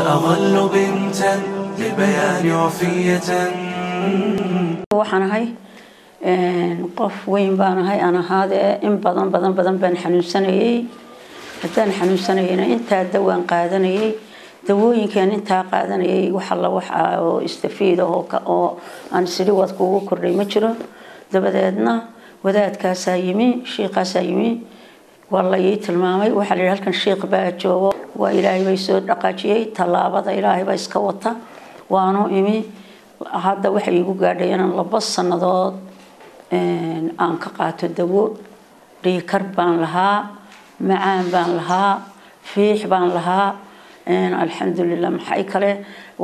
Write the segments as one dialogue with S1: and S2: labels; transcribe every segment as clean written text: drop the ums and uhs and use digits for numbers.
S1: أظل بنتا للبيان وفية.
S2: waxaan ahay qof weyn baan ahay ana hada in badan baan xanuunsanayay haddaan xanuunsanayna inta dawaan qaadanayay dawooyinkan inta qaadanayay waxa la wax oo istafiido oo aan sidii wad kugu kordhay ma jiro dabadeedna wadaadkaas ayimi sheekhaas ayimi wallahi tilmaamay waxa la halkan sheekh baa joogo waa ilaahay bay soo dhaqaajiyay talaabada ilaahay baa iska wata waanu imi hadda waxa igu gaadhay inaan 2 sanadood aan ka qaato dawo dhiikar baan lahaa macaan baan lahaa fiix baan lahaa alxamdulillah maxay kale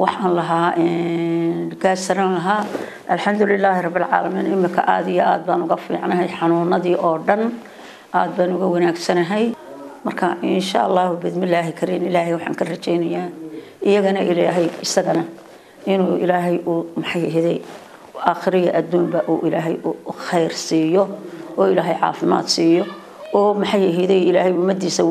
S2: waxaan lahaa gaasran lahaa alxamdulillah rabbil caalamiin imika aad iyo aad baan uga fiicnahay xanuunadii oo dhan aad baan uga wanaagsanahay marka insha Allah bismillaahi kariin ilaahay waxaan ka rajaynayaa iyagana ilaahay isagana inuu ilaahay uu maxay yahay aakhiriga adduunba uu ilaahay uu khayr siiyo oo ilaahay caafimaad siiyo oo maxay yahay ilaahay umadiisa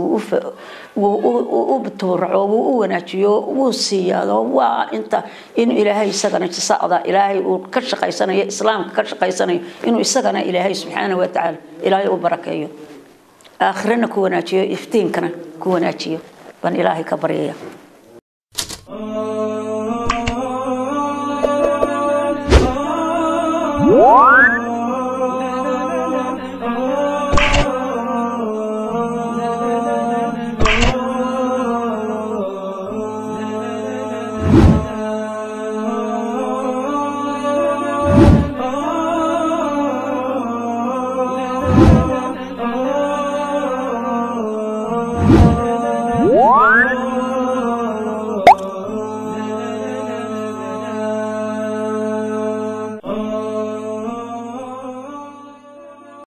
S2: uu batoorco uu wanaajiyo uu siiyado waa inta in ilaahay isagana jisaada ilaahay uu ka shaqaysanayo islaamka ka shaqaysanayo inuu isagana ilaahay subhanahu wa ta'ala ilaahay uu barakeeyo aakhirana ku wanaajiyo iftiinkana ku wanaajiyo ban ilaahay ka baryaya